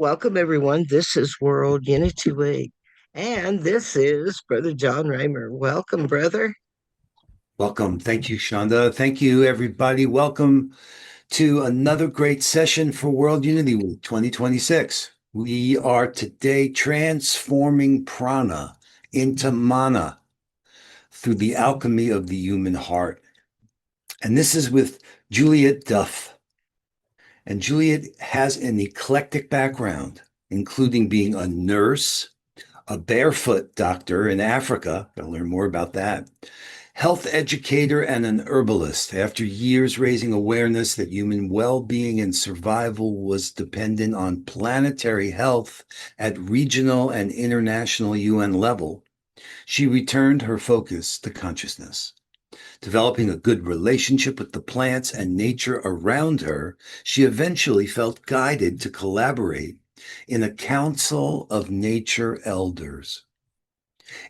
Welcome, everyone. This is World Unity Week, and this is Brother John Raymer. Welcome, brother. Welcome. Thank you, Shonda. Thank you, everybody. Welcome to another great session for World Unity Week 2026. We are today transforming prana into manna through the alchemy of the human heart. And this is with Juliet Duff. And Juliet has an eclectic background, including being a nurse, a barefoot doctor in Africa. I'll learn more about that. Health educator and an herbalist. After years raising awareness that human well-being and survival was dependent on planetary health at regional and international UN level, she returned her focus to consciousness. Developing a good relationship with the plants and nature around her, she eventually felt guided to collaborate in a council of nature elders.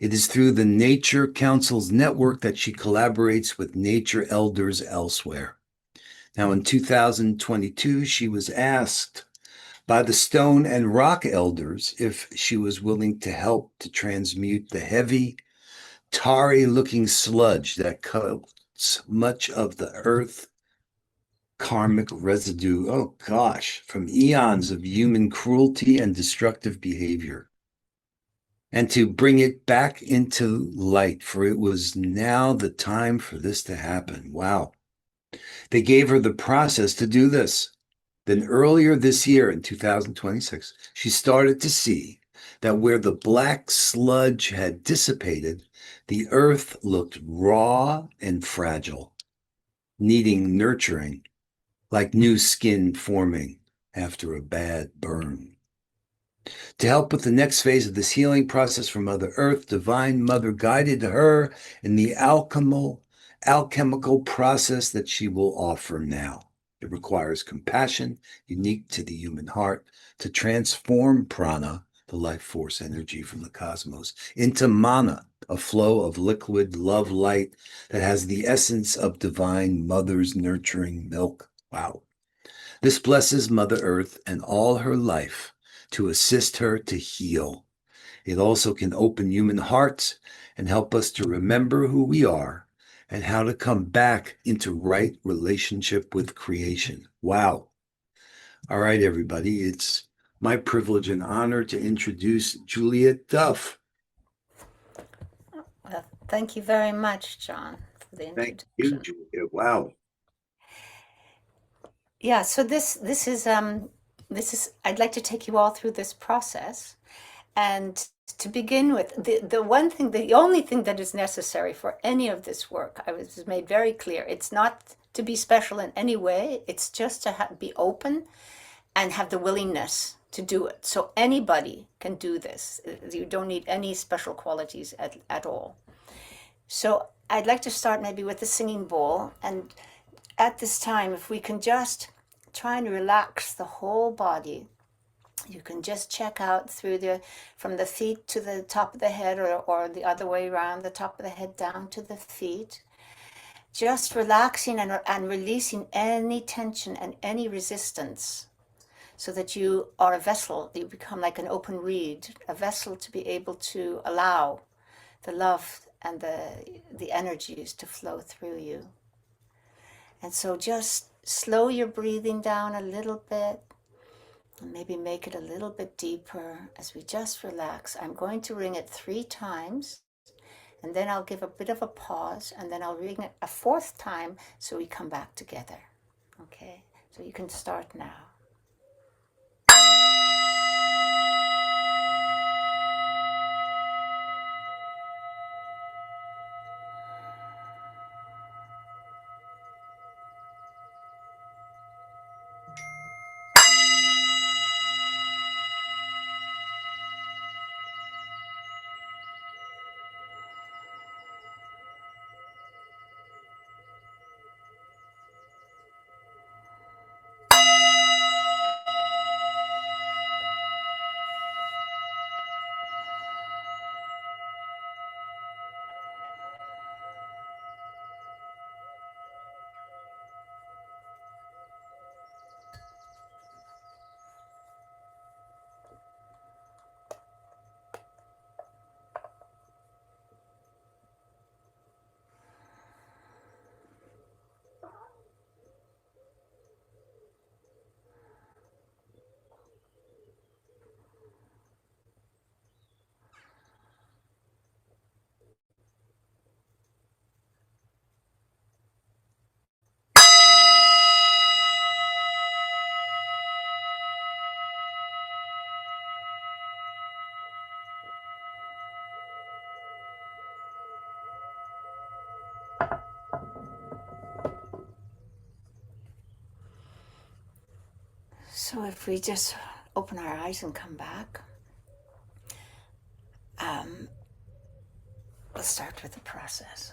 It is through the Nature Council's network that she collaborates with nature elders elsewhere. Now, in 2022, she was asked by the stone and rock elders if she was willing to help to transmute the heavy, tarry-looking sludge that coats much of the earth karmic residue, from eons of human cruelty and destructive behavior, and to bring it back into light, for it was now the time for this to happen. Wow. They gave her the process to do this. Then earlier this year in 2026, she started to see that where the black sludge had dissipated, the earth looked raw and fragile, needing nurturing, like new skin forming after a bad burn. To help with the next phase of this healing process from Mother Earth, Divine Mother guided her in the alchemical process that she will offer now. It requires compassion, unique to the human heart, to transform prana, the life force energy from the cosmos, into manna, a flow of liquid love light that has the essence of Divine Mother's nurturing milk. Wow. This blesses Mother Earth and all her life to assist her to heal. It also can open human hearts and help us to remember who we are and how to come back into right relationship with creation. Wow. All right, everybody. It's my privilege and honor to introduce Juliet Duff. Well, thank you very much, John, for the introduction. Thank you, Juliet. Wow. Yeah, so this is I'd like to take you all through this process. And to begin with, the only thing that is necessary for any of this work, I was made very clear. It's not to be special in any way. It's just to be open and have the willingness to do it. So anybody can do this. You don't need any special qualities at all. So I'd like to start maybe with the singing bowl. And at this time, if we can just try and relax the whole body, you can just check out from the feet to the top of the head, or the other way around, the top of the head down to the feet. Just relaxing and releasing any tension and any resistance, so that you are a vessel. You become like an open reed, a vessel to be able to allow the love and the energies to flow through you. And so just slow your breathing down a little bit, and maybe make it a little bit deeper as we just relax. I'm going to ring it 3 times, and then I'll give a bit of a pause, and then I'll ring it a 4th time so we come back together. Okay, so you can start now. So if we just open our eyes and come back, let's start with the process.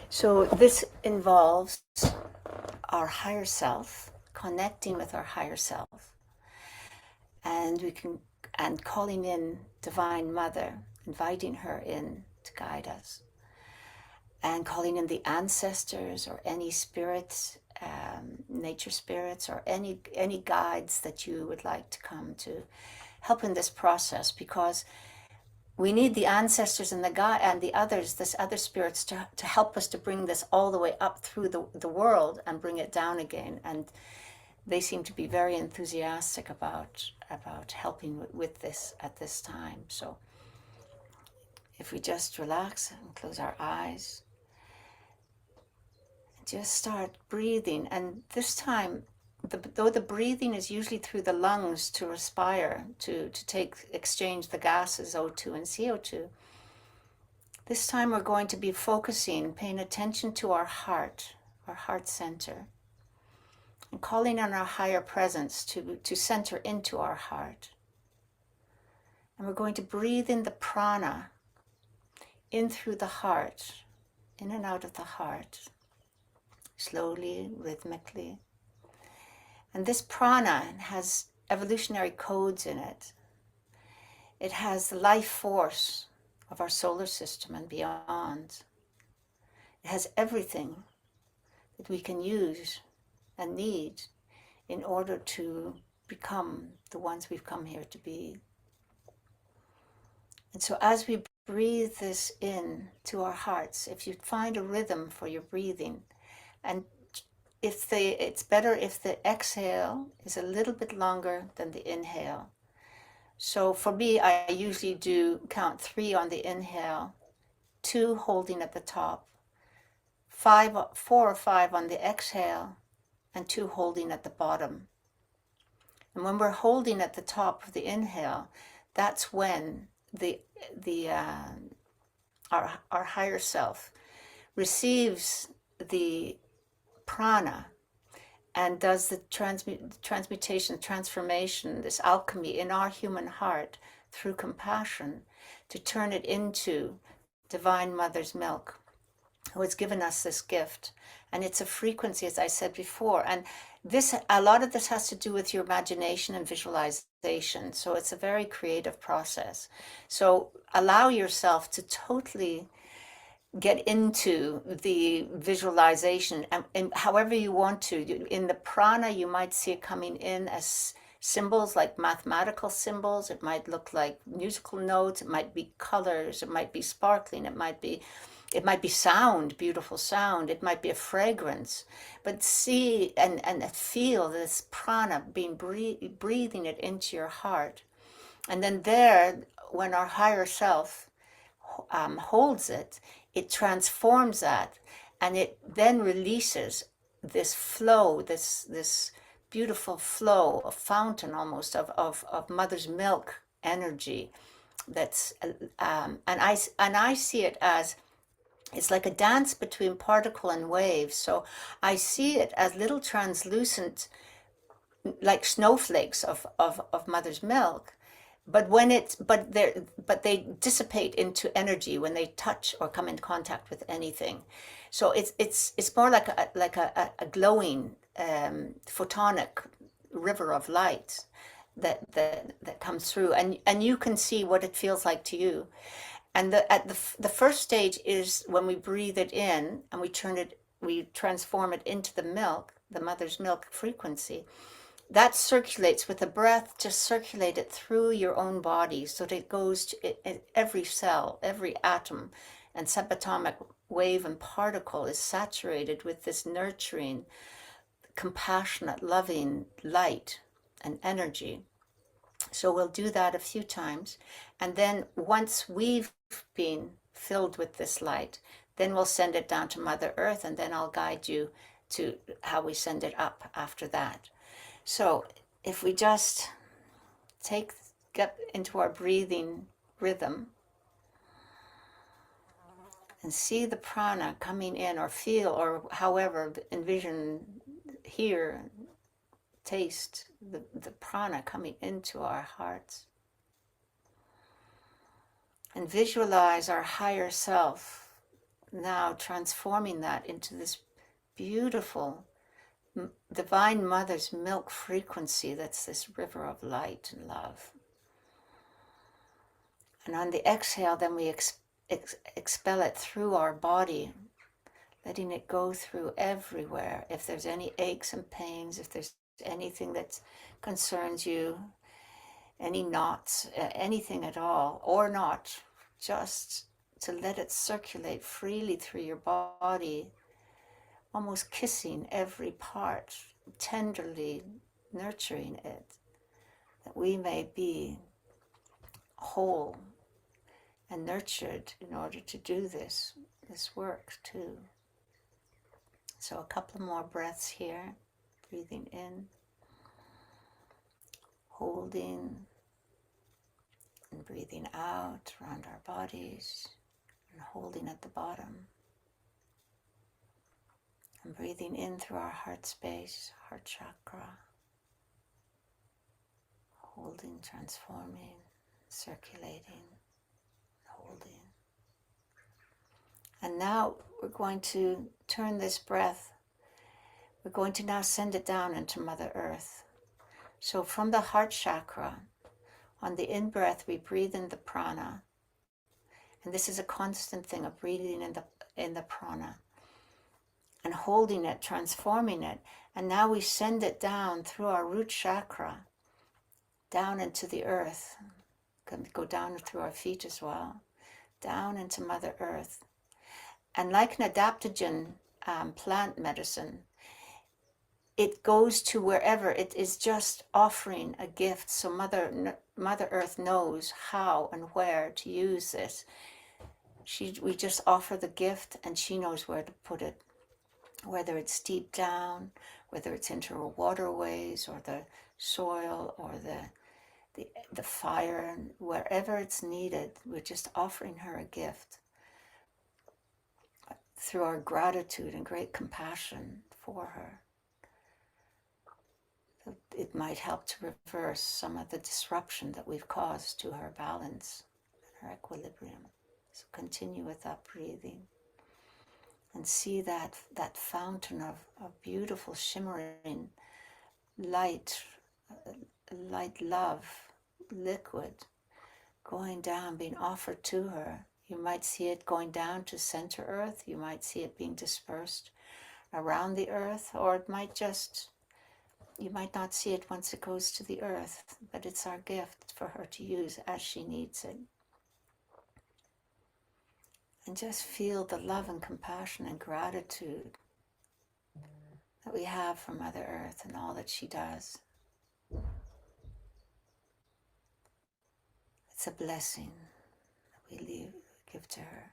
So this involves our higher self, connecting with our higher self, and calling in Divine Mother, inviting her in to guide us, and calling in the ancestors or any spirits, nature spirits, or any guides that you would like to come to help in this process, because we need the ancestors and the others, this other spirits, to help us to bring this all the way up through the world and bring it down again. And they seem to be very enthusiastic about helping with this at this time. So if we just relax and close our eyes, just start breathing. And this time, though the breathing is usually through the lungs to respire, to exchange the gases O2 and CO2, this time we're going to be focusing, paying attention to our heart center, and calling on our higher presence to center into our heart. And we're going to breathe in the prana, in through the heart, in and out of the heart, slowly, rhythmically. And this prana has evolutionary codes in it. It has the life force of our solar system and beyond. It has everything that we can use and need in order to become the ones we've come here to be. And so as we breathe this in to our hearts, if you find a rhythm for your breathing, and it's better if the exhale is a little bit longer than the inhale. So for me, I usually do count 3 on the inhale, 2 holding at the top, 4 or 5 on the exhale, and 2 holding at the bottom. And when we're holding at the top of the inhale, that's when our higher self receives the prana and does the transmutation, transformation, this alchemy in our human heart through compassion to turn it into Divine Mother's milk, who has given us this gift. And it's a frequency, as I said before. And a lot of this has to do with your imagination and visualization. So it's a very creative process. So allow yourself to totally get into the visualization and however you want to. In the prana, you might see it coming in as symbols, like mathematical symbols. It might look like musical notes. It might be colors. It might be sparkling. It might be sound, beautiful sound. It might be a fragrance. But see and feel this prana being breathing it into your heart. And then there, when our higher self holds it, it transforms that, and it then releases this flow, this beautiful flow, a fountain almost of mother's milk energy. That's and I see it as, it's like a dance between particle and wave. So I see it as little translucent, like snowflakes of mother's milk. But they dissipate into energy when they touch or come in contact with anything. So it's more like a glowing photonic river of light that comes through, and you can see what it feels like to you. And the first stage is when we breathe it in and we transform it into the milk, the mother's milk frequency. That circulates with the breath, just circulate it through your own body so that it goes to every cell, every atom, and subatomic wave and particle is saturated with this nurturing, compassionate, loving light and energy. So we'll do that a few times. And then once we've been filled with this light, then we'll send it down to Mother Earth, and then I'll guide you to how we send it up after that. So if we just get into our breathing rhythm and see the prana coming in, or feel, or however, envision, hear, taste the prana coming into our hearts. And visualize our higher self now transforming that into this beautiful Divine Mother's milk frequency that's this river of light and love. And on the exhale, then we expel it through our body, letting it go through everywhere. If there's any aches and pains, if there's anything that concerns you, any knots, anything at all, or not, just to let it circulate freely through your body, almost kissing every part, tenderly nurturing it, that we may be whole and nurtured in order to do this work too. So a couple more breaths here, breathing in, holding, and breathing out around our bodies, and holding at the bottom. And breathing in through our heart space, heart chakra, holding, transforming, circulating, holding. And now we're going to turn this breath, we're going to now send it down into Mother Earth. So from the heart chakra, on the in-breath, we breathe in the prana. And this is a constant thing of breathing in the prana and holding it, transforming it. And now we send it down through our root chakra, down into the earth. Can go down through our feet as well, down into Mother Earth. And like an adaptogen plant medicine, it goes to wherever. It is just offering a gift, so Mother Earth knows how and where to use this. We just offer the gift, and she knows where to put it, whether it's deep down, whether it's into her waterways, or the soil, or the fire, wherever it's needed. We're just offering her a gift through our gratitude and great compassion for her. It might help to reverse some of the disruption that we've caused to her balance and her equilibrium. So continue with that breathing and see that fountain of beautiful shimmering light love, liquid, going down, being offered to her. You might see it going down to center earth, you might see it being dispersed around the earth, or it might just, you might not see it once it goes to the earth, but it's our gift for her to use as she needs it. And just feel the love and compassion and gratitude that we have for Mother Earth and all that she does. It's a blessing that we give to her.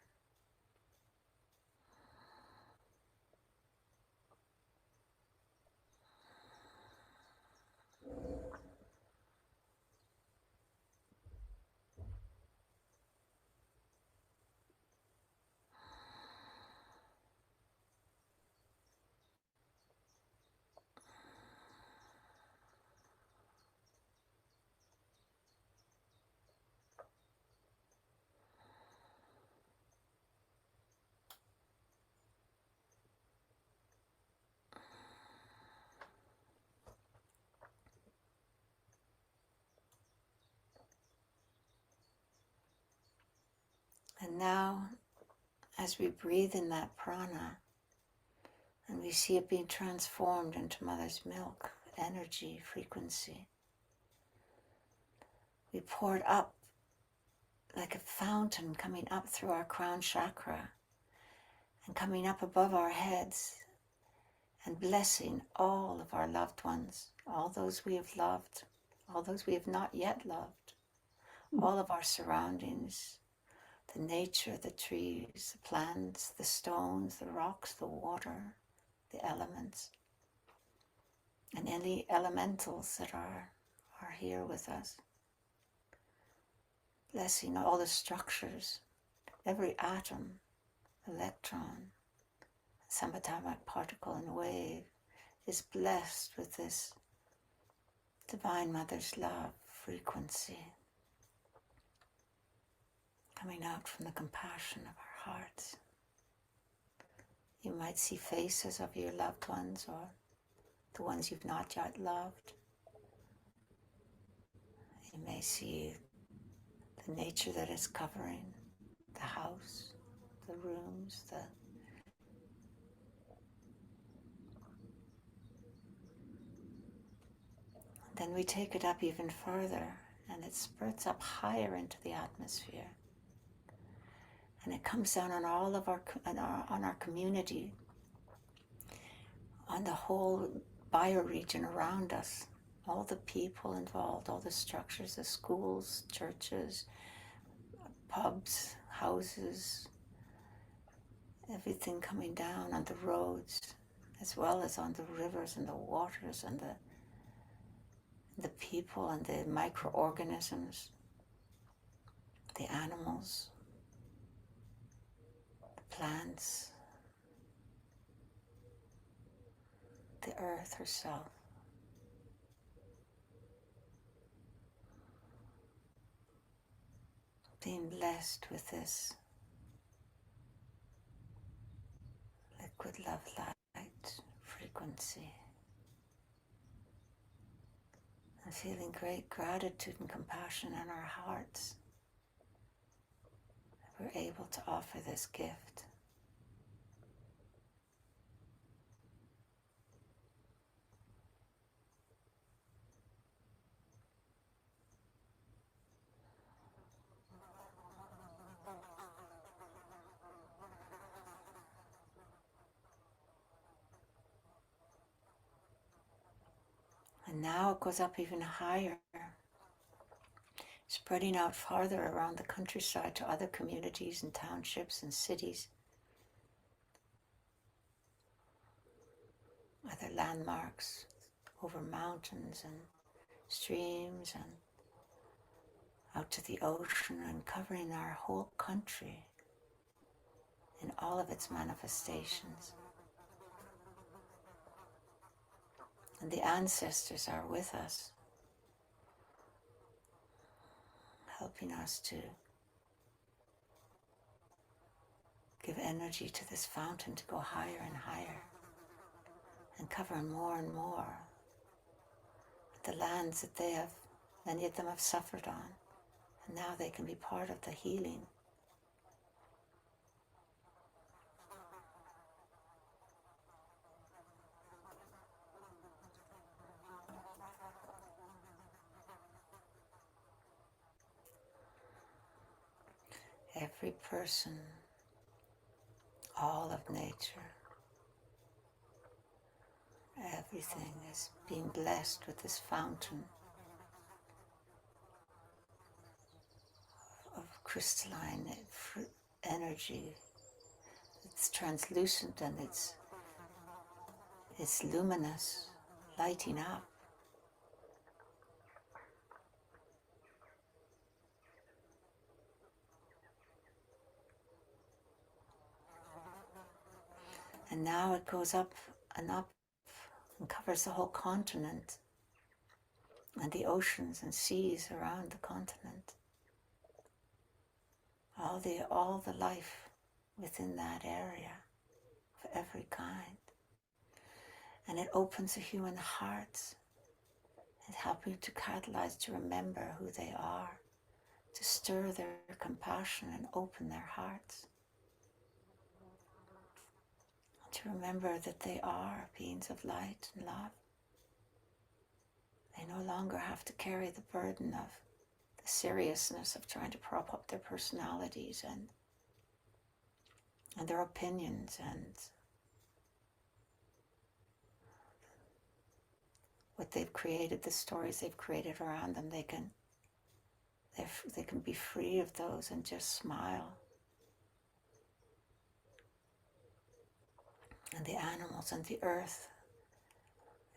And now, as we breathe in that prana, and we see it being transformed into Mother's milk, energy, frequency, we pour it up like a fountain coming up through our crown chakra and coming up above our heads and blessing all of our loved ones, all those we have loved, all those we have not yet loved, all of our surroundings, the nature, the trees, the plants, the stones, the rocks, the water, the elements, and any elementals that are here with us. Blessing all the structures, every atom electron, subatomic particle and wave is blessed with this Divine Mother's love frequency coming out from the compassion of our hearts. You might see faces of your loved ones or the ones you've not yet loved. You may see the nature that is covering the house, the rooms, Then we take it up even further, and it spurts up higher into the atmosphere. And it comes down on all of on our community, on the whole bioregion around us, all the people involved, all the structures, the schools, churches, pubs, houses, everything coming down on the roads, as well as on the rivers and the waters and the people and the microorganisms, the animals, the plants, the earth herself. Being blessed with this liquid love light frequency. And feeling great gratitude and compassion in our hearts that we're able to offer this gift. And now it goes up even higher, spreading out farther around the countryside to other communities and townships and cities, other landmarks over mountains and streams and out to the ocean, and covering our whole country in all of its manifestations. And the ancestors are with us, helping us to give energy to this fountain to go higher and higher and cover more and more the lands that many of them have suffered on, and now they can be part of the healing. Every person, all of nature, everything is being blessed with this fountain of crystalline energy. It's translucent and it's luminous, lighting up. And now it goes up and up and covers the whole continent and the oceans and seas around the continent. All the life within that area of every kind. And it opens the human hearts and helping to catalyze, to remember who they are, to stir their compassion and open their hearts. To remember that they are beings of light and love. They no longer have to carry the burden of the seriousness of trying to prop up their personalities and their opinions and what they've created, the stories they've created around them. They can be free of those and just smile. And the animals and the earth,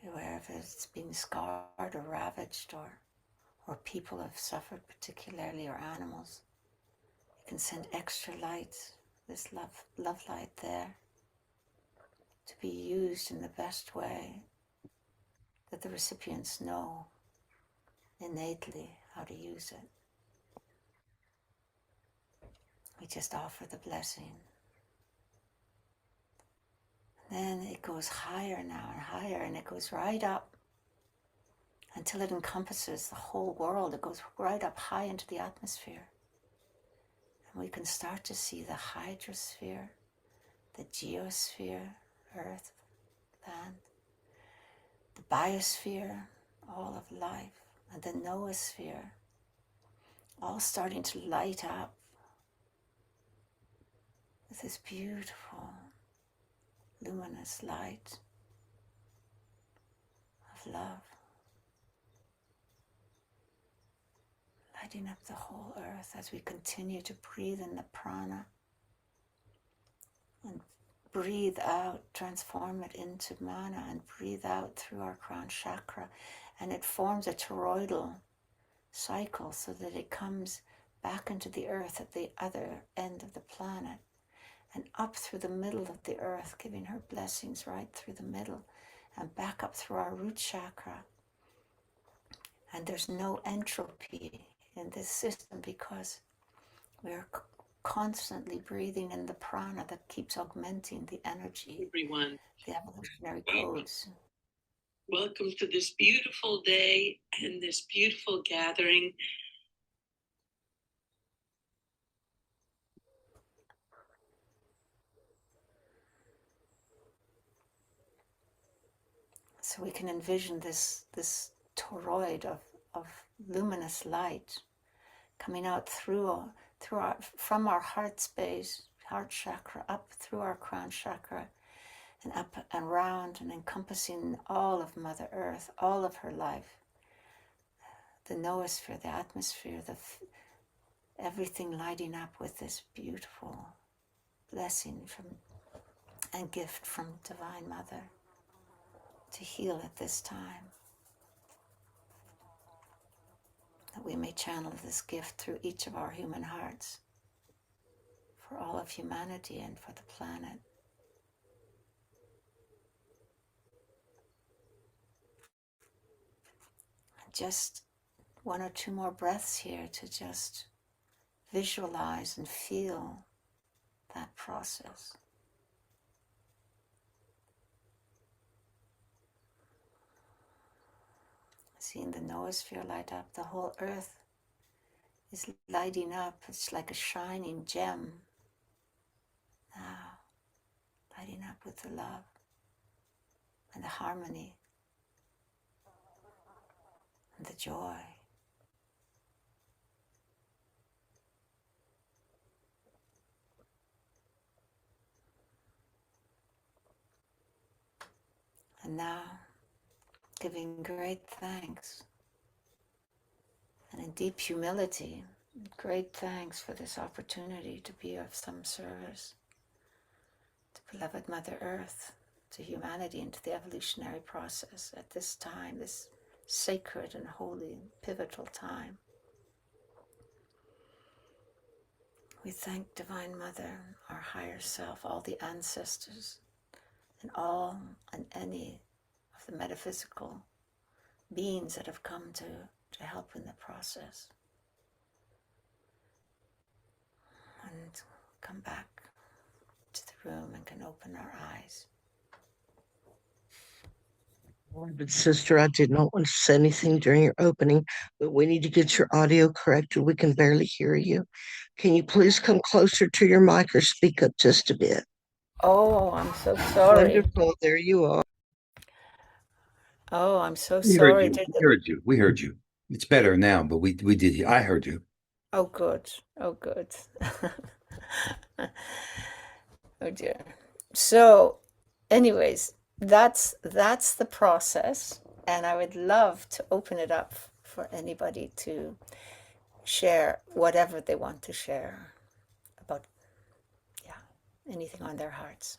wherever it's been scarred or ravaged or people have suffered particularly, or animals, you can send extra light this love light there, to be used in the best way that the recipients know innately how to use it. We just offer the blessing. Then it goes higher now and higher, and it goes right up until it encompasses the whole world. It goes right up high into the atmosphere. And we can start to see the hydrosphere, the geosphere, earth, land, the biosphere, all of life, and the noosphere, all starting to light up with this beautiful, luminous light of love, lighting up the whole earth as we continue to breathe in the prana and breathe out, transform it into manna, and breathe out through our crown chakra, and it forms a toroidal cycle so that it comes back into the earth at the other end of the planet and up through the middle of the earth, giving her blessings right through the middle and back up through our root chakra. And there's no entropy in this system because we're constantly breathing in the prana that keeps augmenting the energy, Everyone, the evolutionary codes. welcome to this beautiful day and this beautiful gathering. So we can envision this toroid of luminous light coming out from our heart space, heart chakra, up through our crown chakra, and up and round and encompassing all of Mother Earth, all of her life, the noosphere, the atmosphere, everything lighting up with this beautiful blessing and gift from Divine Mother to heal at this time. That we may channel this gift through each of our human hearts for all of humanity and for the planet. And just one or two more breaths here to just visualize and feel that process. Seeing the noosphere light up, the whole earth is lighting up. It's like a shining gem now, lighting up with the love and the harmony and the joy. And now, giving great thanks and in deep humility, great thanks for this opportunity to be of some service to beloved Mother Earth, to humanity, and to the evolutionary process at this time, this sacred and holy and pivotal time. We thank Divine Mother, our higher self, all the ancestors, and all and any of the metaphysical beings that have come to help in the process. And come back to the room and can open our eyes. But sister, I did not want to say anything during your opening, but we need to get your audio corrected. We can barely hear you. Can you please come closer to your mic or speak up just a bit? Oh, I'm so sorry. Wonderful. There you are. Oh, I'm so We heard sorry. you. We heard you. We heard you. It's better now, but we did. I heard you. Oh, good. Oh, good. Oh, dear. So, anyways, that's the process, and I would love to open it up for anybody to share whatever they want to share about, anything on their hearts.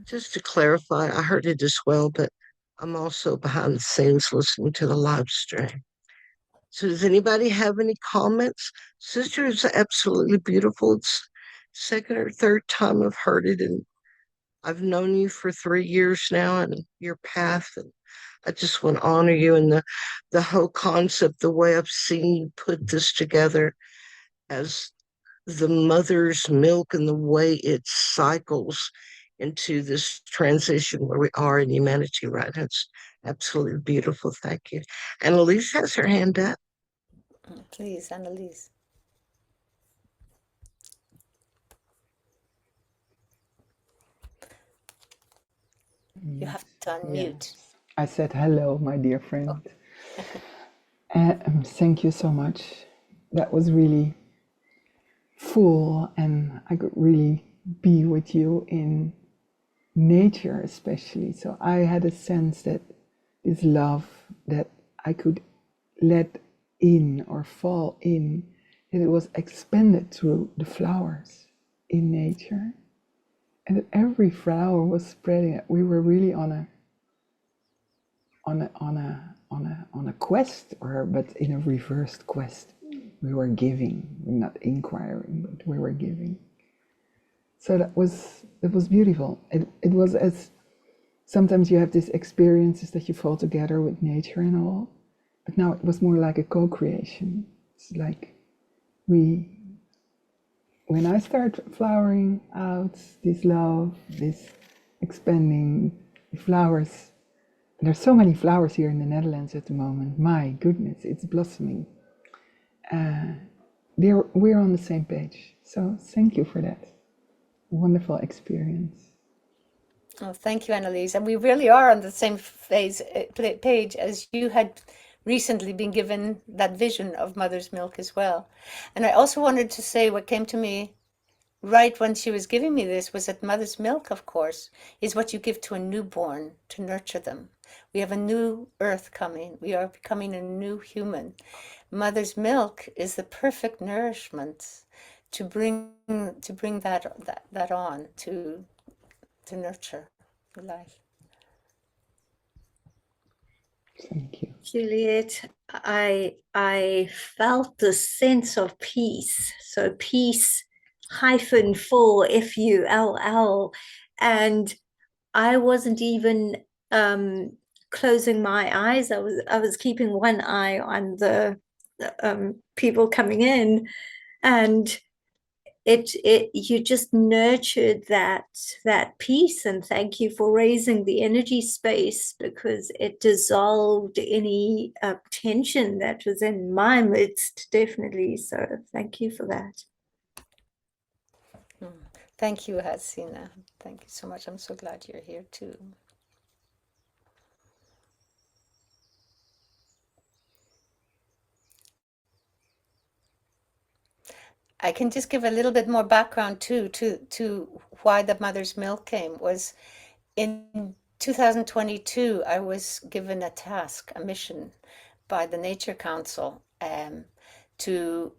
Just to clarify, I heard it as well, but I'm also behind the scenes listening to the live stream. So does anybody have any comments? Sister is absolutely beautiful. It's second or third time I've heard it, and I've known you for 3 years now and your path. And I just want to honor you and the whole concept, the way I've seen you put this together as the mother's milk and the way it cycles into this transition where we are in humanity right now. It's absolutely beautiful. Thank you. And Elise has her hand up. Please, Annalise. You have to unmute. Yes. I said hello, my dear friend. Thank you so much. That was really full, and I could really be with you in nature, especially. So I had a sense that this love that I could let in or fall in, that it was expanded through the flowers in nature, and that every flower was spreading it. We were really on a quest, but in a reversed quest. We were giving, we're not inquiring, but we were giving. So that was beautiful. It was as sometimes you have these experiences that you fall together with nature and all, but now it was more like a co-creation. It's like when I start flowering out this love, this expanding flowers. There's so many flowers here in the Netherlands at the moment. My goodness, it's blossoming. We're on the same page. So thank you for that wonderful experience. Oh, thank you, Annalise. And we really are on the same page as you had recently been given that vision of mother's milk as well. And I also wanted to say what came to me right when she was giving me this was that mother's milk, of course, is what you give to a newborn to nurture them. We have a new earth coming. We are becoming a new human. Mother's milk is the perfect nourishment to bring that on, to nurture life. Thank you. Juliet, I felt the sense of peace. So peace hyphen full FULL, and I wasn't even closing my eyes. I was keeping one eye on the people coming in, and you just nurtured that peace, and thank you for raising the energy space, because it dissolved any tension that was in my midst, definitely. So thank you for that. Thank you, Hasina. Thank you so much. I'm so glad you're here too. I can just give a little bit more background too to why the mother's milk came. Was in 2022, I was given a task, a mission by the Nature Council to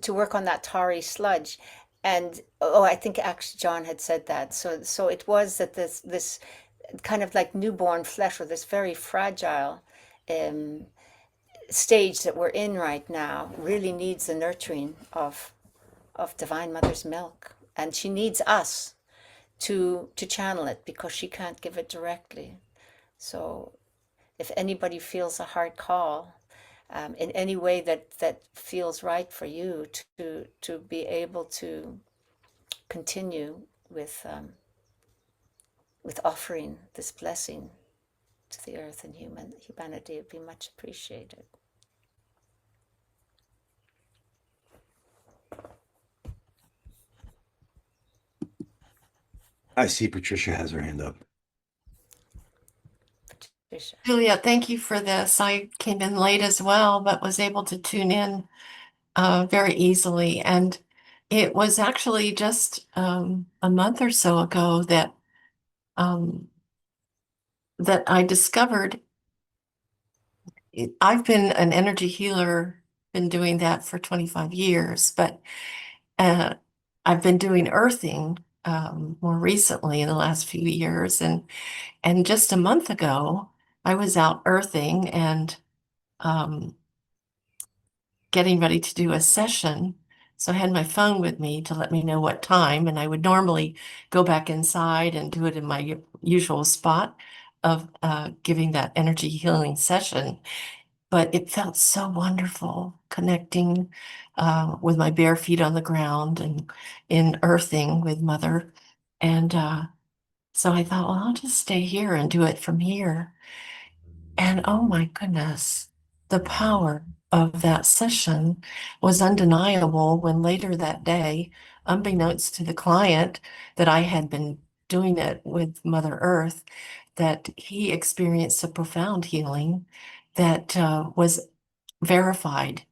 work on that tarry sludge. And I think actually John had said that. So it was that this kind of like newborn flesh, or this very fragile stage that we're in right now, really needs the nurturing of Divine Mother's milk, and she needs us to channel it, because she can't give it directly. So if anybody feels a hard call in any way that feels right for you, to be able to continue with offering this blessing to the earth and humanity, would be much appreciated. I see Patricia has her hand up. Patricia. Julia, thank you for this. I came in late as well, but was able to tune in very easily. And it was actually just a month or so ago that I discovered I've been an energy healer, been doing that for 25 years, but I've been doing earthing more recently in the last few years, and just a month ago, I was out earthing and getting ready to do a session. So I had my phone with me to let me know what time, and I would normally go back inside and do it in my usual spot of giving that energy healing session. But it felt so wonderful connecting with my bare feet on the ground and in earthing with Mother. And so I thought, well, I'll just stay here and do it from here. And oh my goodness, the power of that session was undeniable when later that day, unbeknownst to the client that I had been doing it with Mother Earth, that he experienced a profound healing that was verified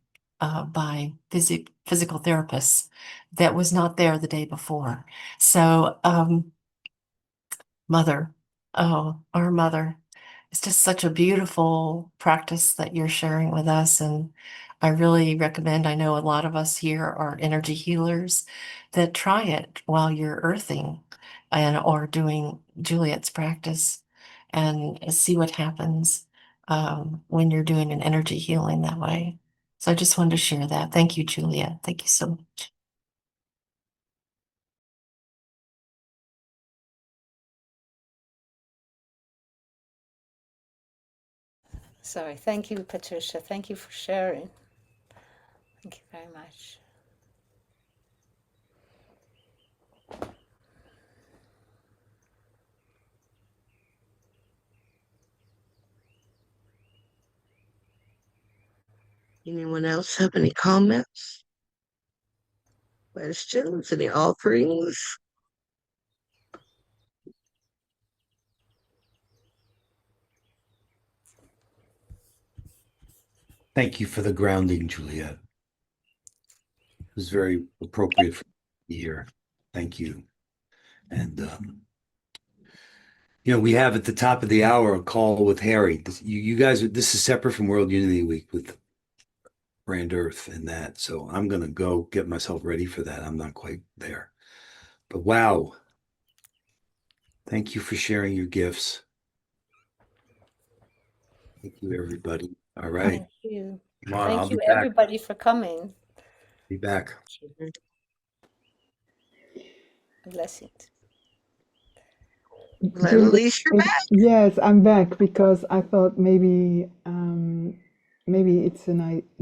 by physical therapists that was not there the day before. So, Mother, oh, our Mother. It's just such a beautiful practice that you're sharing with us. And I really recommend, I know a lot of us here are energy healers, that try it while you're earthing and or doing Juliet's practice and see what happens when you're doing an energy healing that way. So I just wanted to share that. Thank you, Juliet. Thank you so much. Sorry. Thank you, Patricia. Thank you for sharing. Thank you very much. Anyone else have any comments, questions, any offerings? Thank you for the grounding, Juliet. It was very appropriate for me here. Thank you. And we have at the top of the hour a call with Harry. You guys, this is separate from World Unity Week with Brand Earth and that. So I'm gonna go get myself ready for that. I'm not quite there. But wow. Thank you for sharing your gifts. Thank you, everybody. All right. Thank you. Come on, Thank I'll be you, back. everybody, for coming. Be back. Blessings. Well, Juliet, Elise, you're back. yes, I'm back because I thought maybe it's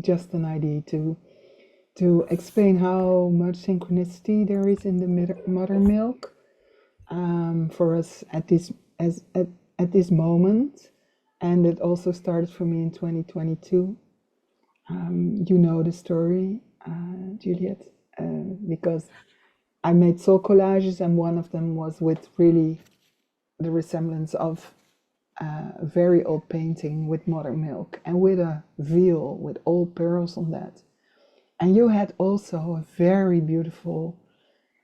just an idea to explain how much synchronicity there is in the mother milk for us at this moment, and it also started for me in 2022. You know the story, Juliet, because I made soul collages, and one of them was with really the resemblance of a very old painting with mother milk and with a veil with old pearls on that. And you had also a very beautiful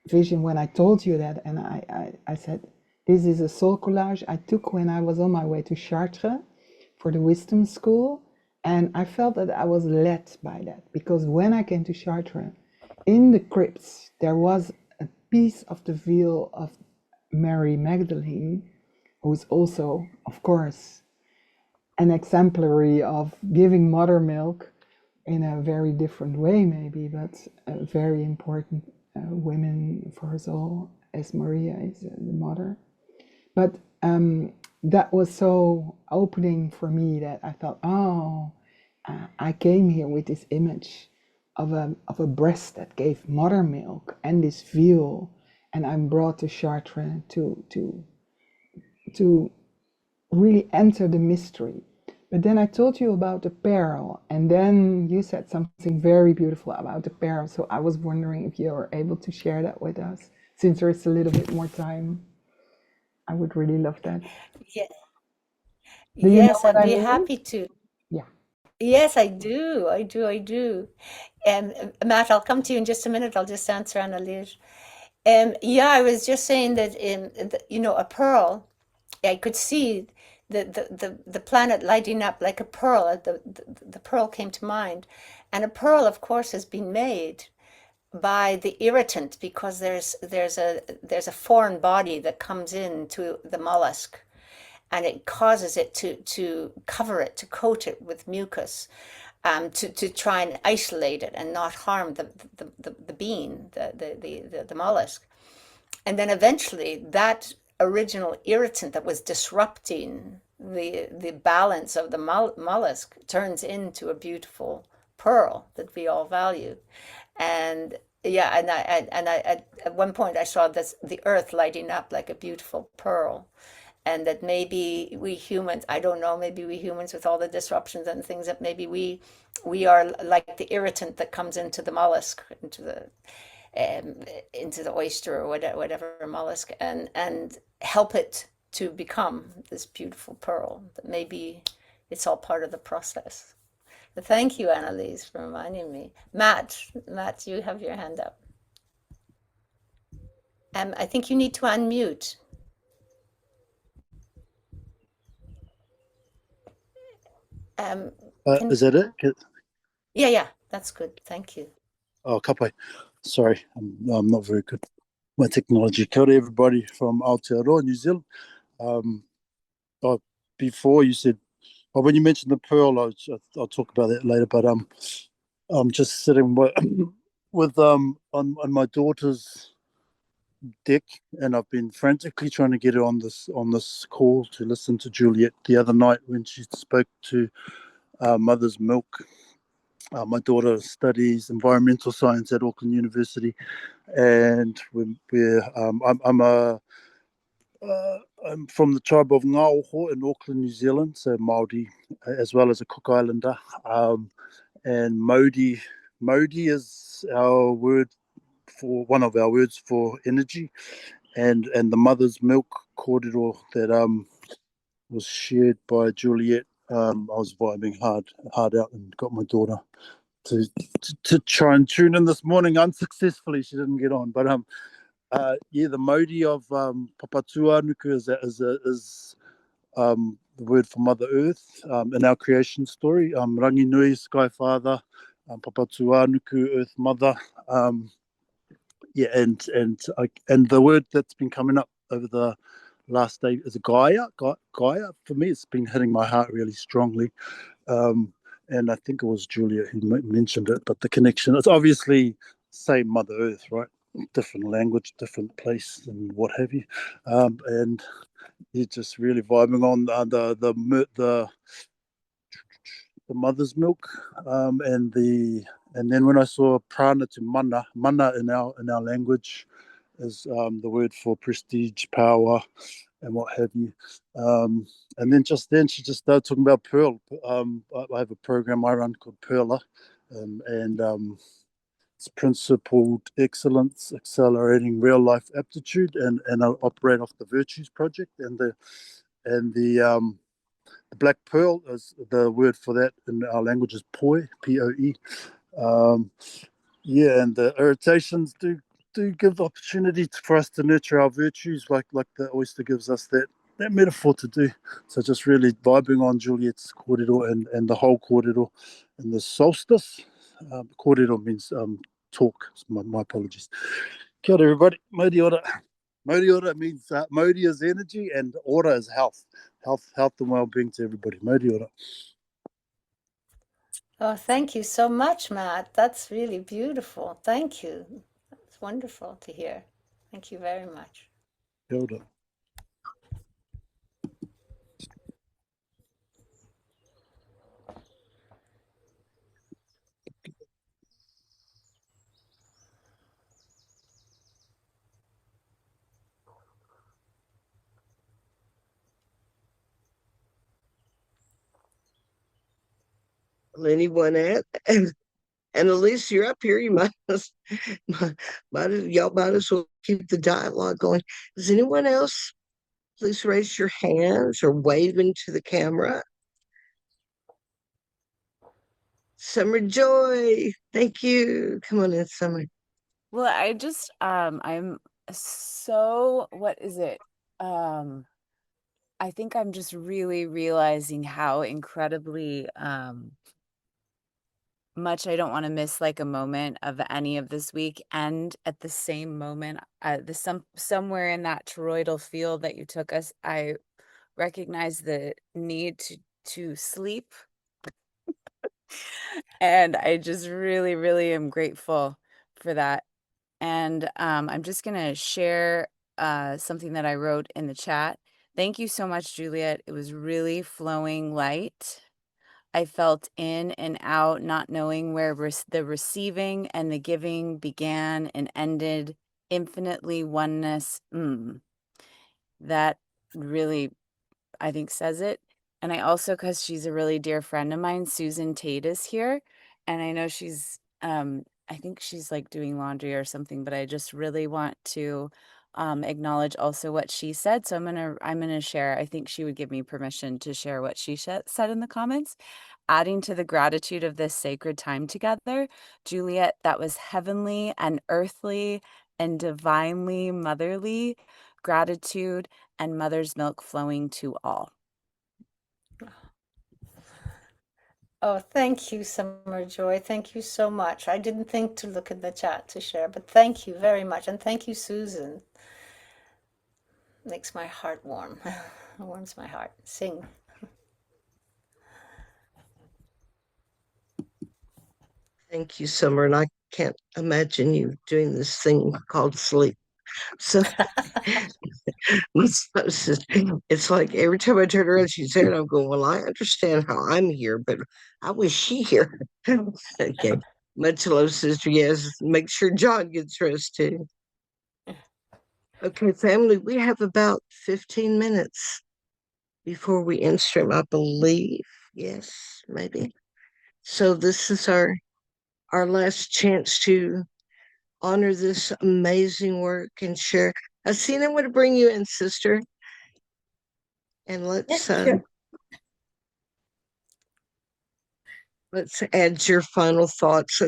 vision when I told you that, and I said, this is a soul collage I took when I was on my way to Chartres for the wisdom school, and I felt that I was led by that, because when I came to Chartres, in the crypts, there was a piece of the veil of Mary Magdalene, who is also, of course, an exemplary of giving mother milk in a very different way, maybe, but a very important women for us all, as Maria is the mother. But that was so opening for me that I thought, I came here with this image of a breast that gave mother milk and this veil, and I'm brought to Chartres to really enter the mystery. But then I told you about the pearl, and then you said something very beautiful about the pearl. So I was wondering if you are able to share that with us, since there is a little bit more time. I would really love that. Yeah. Do you know Yes, what I'd I be mean? happy to. Yeah. Yes, I do. I do. And Matt, I'll come to you in just a minute. I'll just answer Annalise. Yeah, I was just saying that a pearl, I could see the planet lighting up like a pearl. The pearl came to mind. And a pearl, of course, has been made by the irritant, because there's a foreign body that comes into the mollusk, and it causes it to cover it, to coat it with mucus, to try and isolate it and not harm the bean, the mollusk. And then eventually that original irritant that was disrupting the balance of the mollusk turns into a beautiful pearl that we all value. And yeah, at one point I saw the earth lighting up like a beautiful pearl. And that maybe we humans, I don't know, maybe we humans with all the disruptions and things, that maybe we are like the irritant that comes into the mollusk, into the oyster or whatever mollusk, and help it to become this beautiful pearl. That maybe it's all part of the process. But thank you, Annalise, for reminding me. Matt, you have your hand up. I think you need to unmute. Is that it? Yeah, that's good. Thank you. Oh, kapai. Sorry, I'm not very good. My technology. Kia ora, everybody from Aotearoa, New Zealand. Before you said, when you mentioned the pearl, I'll talk about that later. But I'm just sitting with on my daughter's deck, and I've been frantically trying to get her on this call to listen to Juliet the other night when she spoke to Mother's Milk. My daughter studies environmental science at Auckland University, and I'm from the tribe of Ngāoho in Auckland, New Zealand, so Māori, as well as a Cook Islander. And Mauri is our word for one of our words for energy, and the mother's milk kōrero that was shared by Juliet. I was vibing hard out and got my daughter to try and tune in this morning. Unsuccessfully, she didn't get on, but the Mauri of Papatuanuku is the word for Mother Earth in our creation story. Rangi Nui, Sky Father, Papatuanuku, Earth Mother. And the word that's been coming up over the last day is Gaia. Gaia, for me, it's been hitting my heart really strongly. And I think it was Juliet who mentioned it, but the connection, it's obviously same Mother Earth, right? Different language, different place, and what have you. And you're just really vibing on the mother's milk, and then when I saw Prana to manna in our language is the word for prestige, power, and what have you. And then she just started talking about Pearl. I have a program I run called Pearler, and it's principled excellence, accelerating real life aptitude, and I operate off the Virtues Project, and the black pearl is the word for that in our language is poi, P-O-E. And the irritations do give the opportunity for us to nurture our virtues, like the oyster gives us that metaphor to do. So just really vibing on Juliet's kōrero and the whole kōrero and the solstice. Kōrero means talk. My apologies. Kia ora, everybody. Mauri ora. Mauri ora means Mauri is energy and ora is health. Health and well-being to everybody. Mauri ora. Oh, thank you so much, Matt. That's really beautiful. Thank you. It's wonderful to hear. Thank you very much. Kia ora. Will anyone add? And at least you're up here. You y'all might as well keep the dialogue going. Does anyone else? Please raise your hands or wave into the camera. Summer Joy, thank you. Come on in, Summer. Well, I just I'm so what is it? I think I'm just really realizing how incredibly much I don't want to miss like a moment of any of this week. And at the same moment, somewhere in that toroidal field that you took us, I recognize the need to sleep. And I just really, really am grateful for that. And I'm just going to share something that I wrote in the chat. Thank you so much, Juliet. It was really flowing light. I felt in and out, not knowing where the receiving and the giving began and ended. Infinitely oneness. That really, I think, says it. And I also, because she's a really dear friend of mine, Susan Tate is here. And I know she's, I think she's like doing laundry or something, but I just really want to acknowledge also what she said. So I'm gonna share. I think she would give me permission to share what she said in the comments. Adding to the gratitude of this sacred time together, Juliet, that was heavenly and earthly and divinely motherly gratitude and mother's milk flowing to all. Oh, thank you, Summer Joy. Thank you so much. I didn't think to look in the chat to share, but thank you very much. And thank you, Susan. Makes my heart warm. Warms my heart. Sing. Thank you, Summer. And I can't imagine you doing this thing called sleep. So it's like every time I turn around, she's there, and I'm going, well, I understand how I'm here, but I wish she here. Okay. Much love, sister. Yes. Make sure John gets rest too. Okay, family, we have about 15 minutes before we end stream, I believe. Yes, maybe. So this is our last chance to honor this amazing work and share. Asina, I want to bring you in, sister. And Sure. let's add your final thoughts.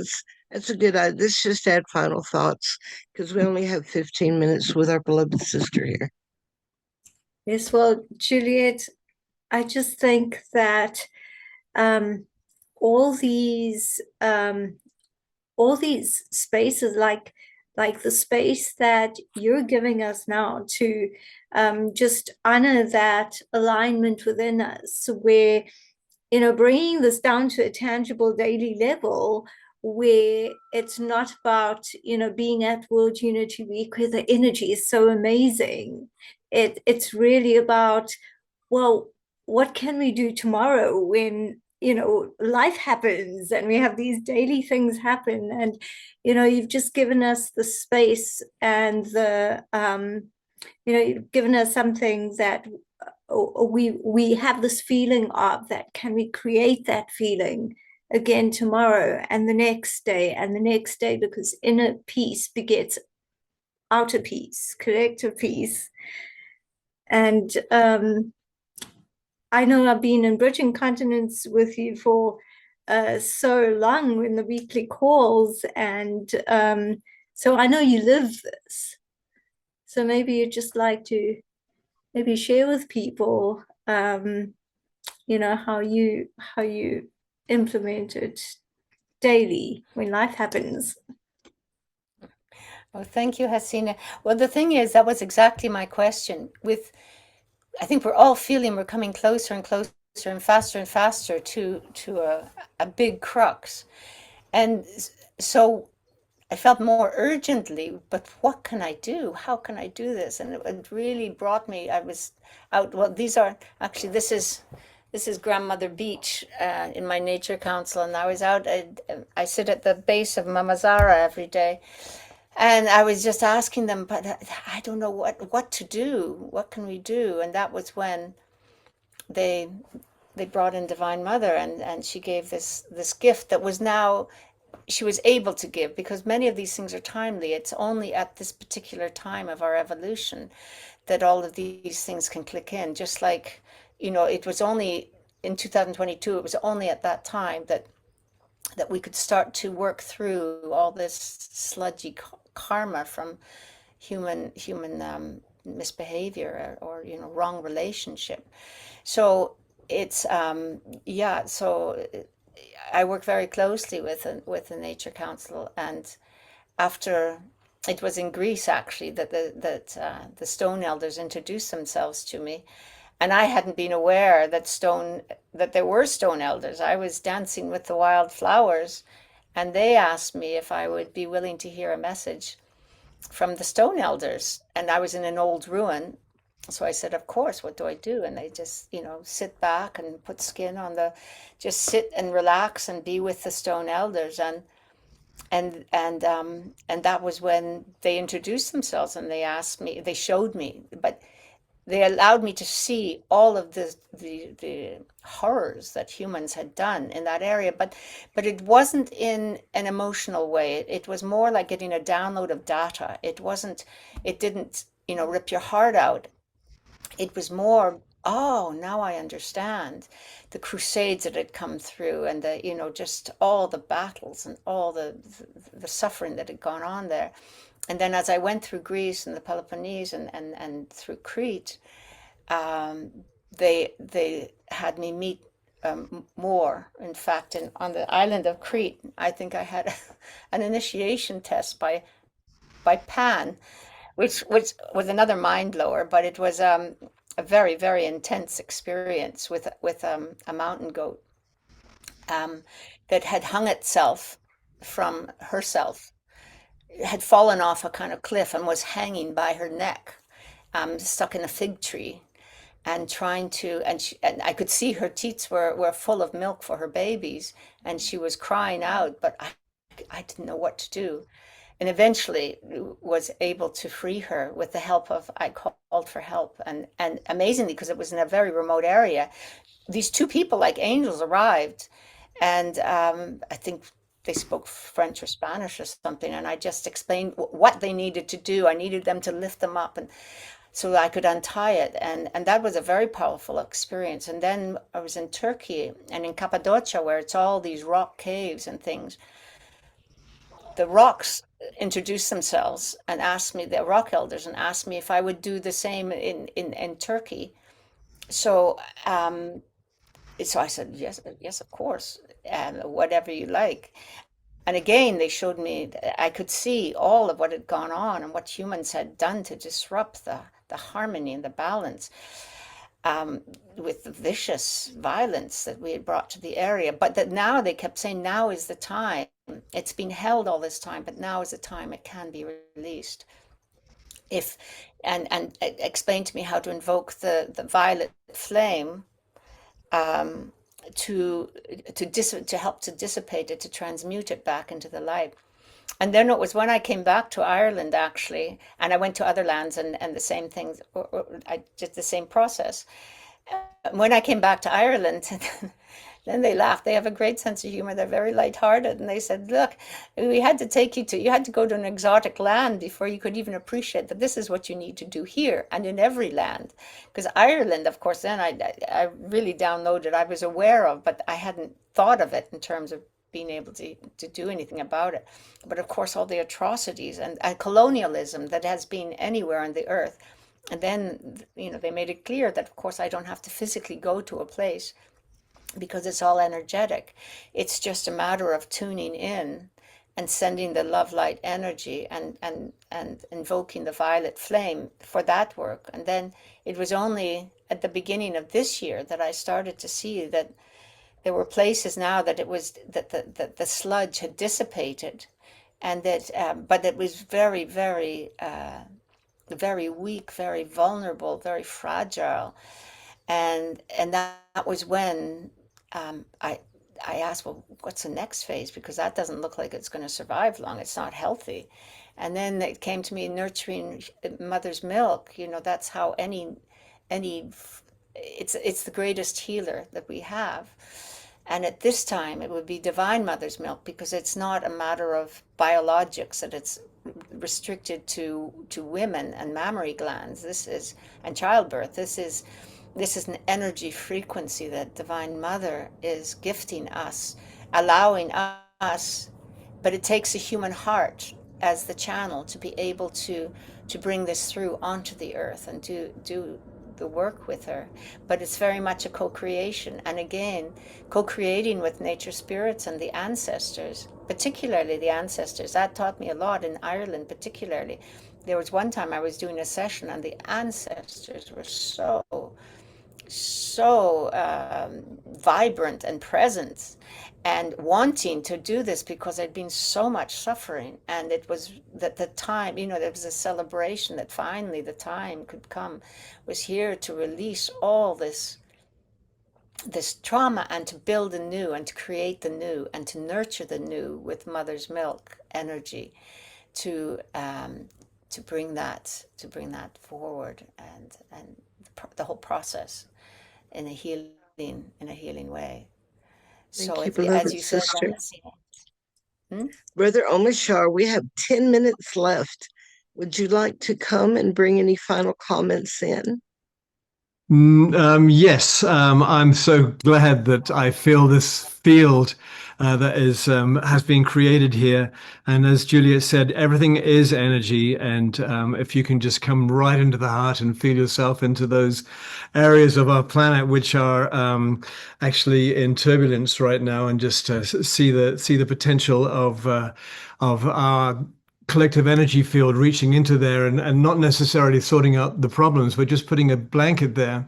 That's a good idea. Let's just add final thoughts because we only have 15 minutes with our beloved sister here. Yes, well, Juliet, I just think that all these spaces, like the space that you're giving us now to just honor that alignment within us, where bringing this down to a tangible daily level where it's not about being at World Unity Week where the energy is so amazing. It's really about, well, what can we do tomorrow when life happens and we have these daily things happen, and you've just given us the space and the you've given us something that we have this feeling of, that can we create that feeling again tomorrow and the next day and the next day, because inner peace begets outer peace, collective peace. And I know I've been in Bridging Continents with you for so long in the weekly calls, and so I know you live this. So maybe you'd just like to maybe share with people, how you implement it daily when life happens. Oh, thank you, Hasina. Well, the thing is, that was exactly my question. I think we're all feeling we're coming closer and closer and faster to a big crux. And so I felt more urgently, but what can I do? How can I do this? And it really brought me, I was out, well, this is Grandmother Beach in my nature council, and I was out, I sit at the base of Mama Zara every day, and I was just asking them, but I don't know what to do. What can we do? And that was when they brought in Divine Mother, and she gave this gift that was now, she was able to give, because many of these things are timely. It's only at this particular time of our evolution that all of these things can click in. Just like, it was only in 2022, it was only at that time that we could start to work through all this sludgy karma from human misbehavior or wrong relationship. So it's so I work very closely with the Nature Council, and after it was in Greece actually that the stone elders introduced themselves to me, and I hadn't been aware that there were stone elders. I was dancing with the wild flowers, and they asked me if I would be willing to hear a message from the stone elders. And I was in an old ruin. So I said, of course, what do I do? And they just, sit back and put skin on just sit and relax and be with the stone elders. And that was when they introduced themselves, and they showed me, but they allowed me to see all of the horrors that humans had done in that area, but it wasn't in an emotional way. It was more like getting a download of data. It didn't, rip your heart out. It was more, oh, now I understand the crusades that had come through, and just all the battles and all the suffering that had gone on there. And then as I went through Greece and the Peloponnese and through Crete, they had me meet more. In fact, on the island of Crete, I think I had an initiation test by Pan, which was another mind blower, but it was a very, very intense experience with a mountain goat that had hung itself from herself, had fallen off a kind of cliff and was hanging by her neck, stuck in a fig tree, and trying to, and I could see her teats were full of milk for her babies, and she was crying out, but I didn't know what to do. And eventually was able to free her with the help of, I called for help. And amazingly, because it was in a very remote area, these two people like angels arrived, and I think they spoke French or Spanish or something, and I just explained what they needed to do. I needed them to lift them up, and so I could untie it, and that was a very powerful experience. And then I was in Turkey and in Cappadocia, where it's all these rock caves and things. The rocks introduced themselves and asked me, the rock elders, and asked me if I would do the same in Turkey. So so I said, yes, of course, whatever you like. And again, they showed me, I could see all of what had gone on and what humans had done to disrupt the harmony and the balance, with the vicious violence that we had brought to the area. But that now they kept saying, now is the time. It's been held all this time, but now is the time it can be released. And explained to me how to invoke the violet flame, to help to dissipate it, to transmute it back into the light. And then it was when I came back to Ireland, actually, and I went to other lands, and the same things, I did the same process. When I came back to Ireland, then they laughed. They have a great sense of humor. They're very lighthearted. And they said, look, you had to go to an exotic land before you could even appreciate that this is what you need to do here and in every land. Because Ireland, of course, then I really downloaded, I was aware of, but I hadn't thought of it in terms of being able to do anything about it. But of course, all the atrocities and colonialism that has been anywhere on the earth. And then, they made it clear that, of course, I don't have to physically go to a place, because it's all energetic. It's just a matter of tuning in and sending the love light energy and invoking the violet flame for that work. And then it was only at the beginning of this year that I started to see that there were places now that it was that the sludge had dissipated, and that but it was very, very very weak, very vulnerable, very fragile. And that was when I asked, well, what's the next phase? Because that doesn't look like it's going to survive long. It's not healthy. And then it came to me, nurturing mother's milk. That's how it's the greatest healer that we have. And at this time, it would be divine mother's milk, because it's not a matter of biologics, that it's restricted to women and mammary glands. And childbirth. This is an energy frequency that Divine Mother is gifting us, allowing us, but it takes a human heart as the channel to be able to bring this through onto the earth and to the work with her. But it's very much a co-creation, and again, co-creating with nature spirits and the ancestors, particularly the ancestors. That taught me a lot in Ireland, particularly. There was one time I was doing a session, and the ancestors were so vibrant and present and wanting to do this because there'd been so much suffering, and it was that the time, there was a celebration that finally the time could come, was here to release all this trauma and to build the new and to create the new and to nurture the new with mother's milk energy, to bring that forward, and the whole process in a healing way. Thank So you, as beloved you said, sister. Hmm? Brother Omashar, we have 10 minutes left. Would you like to come and bring any final comments in? Yes, I'm so glad that I feel this field that is has been created here. And as Juliet said, everything is energy. And if you can just come right into the heart and feel yourself into those areas of our planet which are actually in turbulence right now, and just see the potential of our collective energy field reaching into there, and not necessarily sorting out the problems, but just putting a blanket there.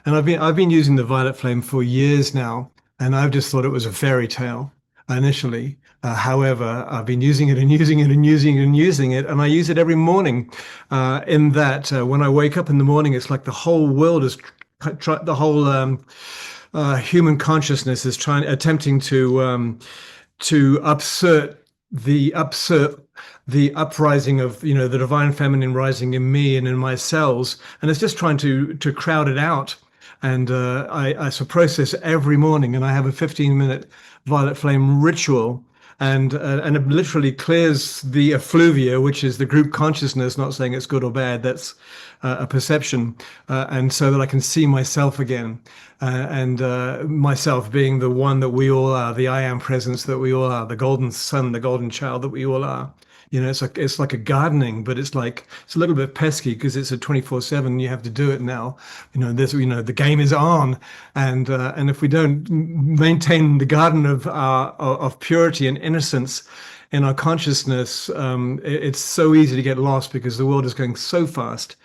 And I've been using the violet flame for years now, and I've just thought it was a fairy tale initially. However, I've been using it and using it and using it and using it, and I use it every morning. In that, when I wake up in the morning, it's like the whole world is the whole human consciousness is attempting to the uprising of the divine feminine rising in me and in my cells, and it's just trying to crowd it out. And I process every morning, and I have a 15-minute violet flame ritual, and it literally clears the effluvia, which is the group consciousness. Not saying it's good or bad, that's a perception, and so that I can see myself again, and myself being the one that we all are, the I am presence that we all are, the golden sun, the golden child that we all are. It's like a gardening, but it's a little bit pesky because it's a 24/7. You have to do it now. The game is on, and if we don't maintain the garden of purity and innocence in our consciousness, it's so easy to get lost because the world is going so fast.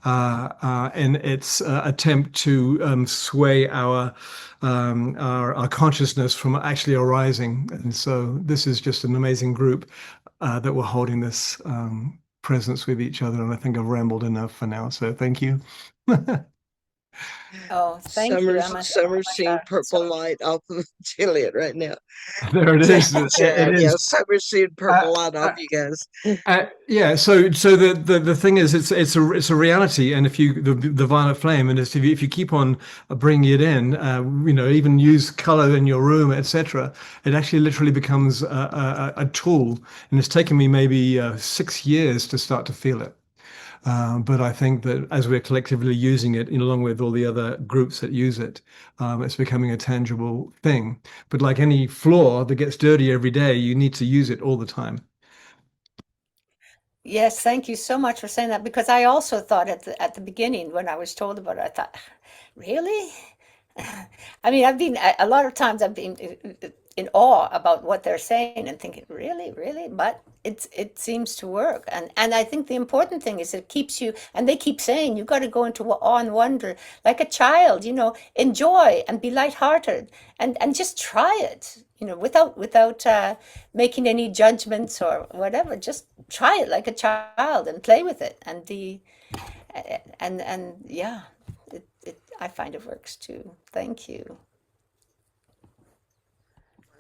In its attempt to sway our consciousness from actually arising. And so this is just an amazing group that we're holding this presence with each other. And I think I've rambled enough for now. So thank you. Oh, thank you, Emma. Summer's seeing purple light off of Juliet right now. There it is. Chad, It yeah, is. Summer's seeing purple light off you guys. Yeah. So the thing is, it's a reality, and if you the violet flame, and if you keep on bringing it in, even use color in your room, etc., it actually literally becomes a tool. And it's taken me maybe 6 years to start to feel it. But I think that as we're collectively using it, along with all the other groups that use it, it's becoming a tangible thing. But like any floor that gets dirty every day, you need to use it all the time. Yes, thank you so much for saying that, because I also thought at the beginning when I was told about it, I thought, really? I mean, a lot of times I've been in awe about what they're saying and thinking, really, really? But it seems to work. And I think the important thing is it keeps you, and they keep saying, you got to go into awe and wonder like a child, enjoy and be lighthearted and just try it, without making any judgments or whatever. Just try it like a child and play with it and yeah, I find it works too. Thank you.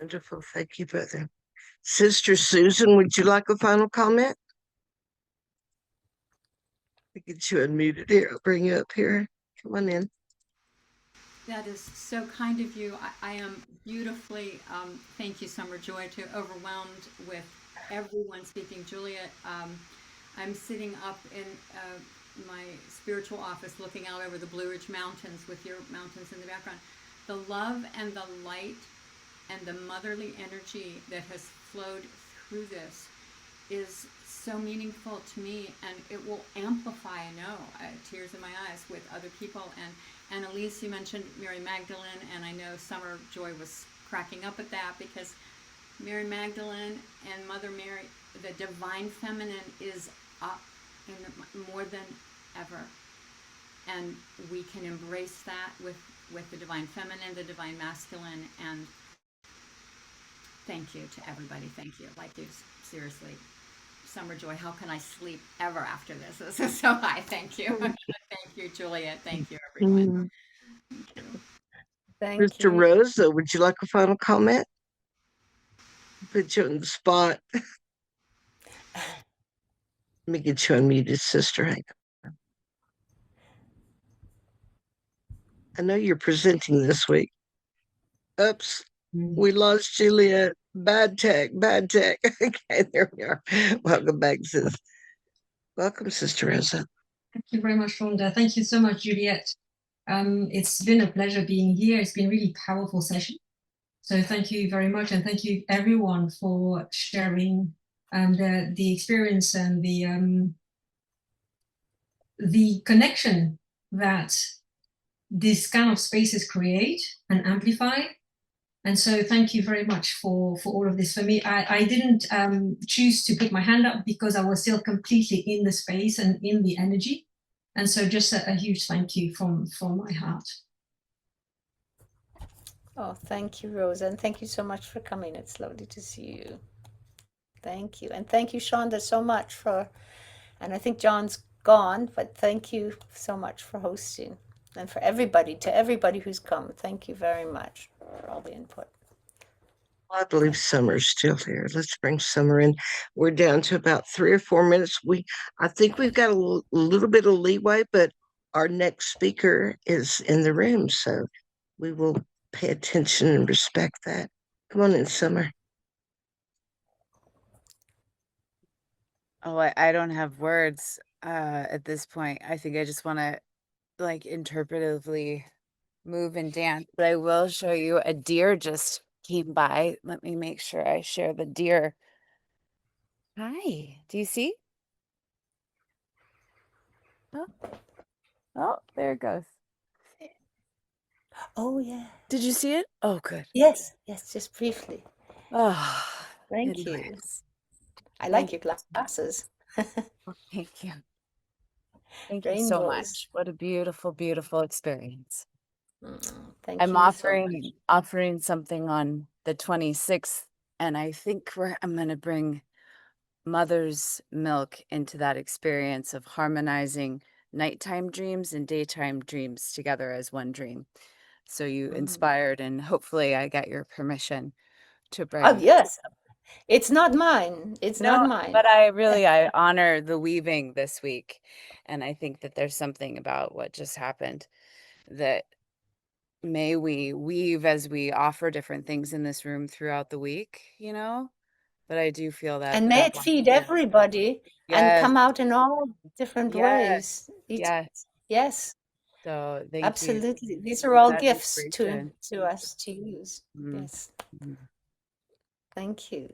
Wonderful. Thank you, brother. Sister Susan, would you like a final comment? I get you unmuted here. I'll bring you up here. Come on in. That is so kind of you. I am beautifully, thank you, Summer Joy, too, overwhelmed with everyone speaking. Juliet, I'm sitting up in my spiritual office looking out over the Blue Ridge Mountains with your mountains in the background. The love and the light and the motherly energy that has flowed through this is so meaningful to me, and it will amplify, I know, tears in my eyes with other people. And Elise, you mentioned Mary Magdalene, and I know Summer Joy was cracking up at that, because Mary Magdalene and Mother Mary, the divine feminine is up in more than ever. And we can embrace that with the divine feminine, the divine masculine, and thank you to everybody. Thank you. Like, you, seriously. Summer Joy, how can I sleep ever after this? This is so high. Thank you. Thank you, Juliet. Thank you, everyone. Thank Mr. you. Rosa, would you like a final comment? Put you on the spot. Let me get you unmuted, sister. Hang on. I know you're presenting this week. Oops, we lost Juliet. Bad tech, bad tech. Okay, there we are. Welcome back, sis. Welcome, Sister Rosa. Thank you very much, Rhonda. Thank you so much, Juliet. It's been a pleasure being here. It's been a really powerful session. So thank you very much. And thank you everyone for sharing the experience and the connection that these kind of spaces create and amplify. And so thank you very much for all of this. For me, I didn't choose to put my hand up because I was still completely in the space and in the energy. And so just a huge thank you from my heart. Oh, thank you, Rosa, and thank you so much for coming. It's lovely to see you. Thank you. And thank you, Shonda, so much for, and I think John's gone, but thank you so much for hosting. And for everybody, to everybody who's come, thank you very much for all the input. I believe Summer's still here. Let's bring Summer in. We're down to about 3 or 4 minutes. I think we've got a little bit of leeway, but our next speaker is in the room, so we will pay attention and respect that. Come on in, Summer. Oh, I don't have words at this point. I think I just want to like interpretively move and dance, but I will show you a deer just came by. Let me make sure I share the deer. Hi, do you see? Oh, there it goes. Oh, yeah. Did you see it? Oh, good. Yes, yes, just briefly. Oh, Thank you. anyways. I like your glasses. Thank you. Thank you so Rainbows. much. What a beautiful, beautiful experience. Thank I'm you offering something on the 26th, and I think I'm going to bring mother's milk into that experience of harmonizing nighttime dreams and daytime dreams together as one dream. So you inspired, and hopefully I get your permission to bring. Oh, yes. It's not mine. It's not mine. But I honor the weaving this week. And I think that there's something about what just happened that may we weave as we offer different things in this room throughout the week, you know? But I do feel that. And may it feed everybody and come out in all different ways. Yes. Yes. So thank you. Absolutely. These are all That gifts to inspiration. us to use. Yes. Thank you.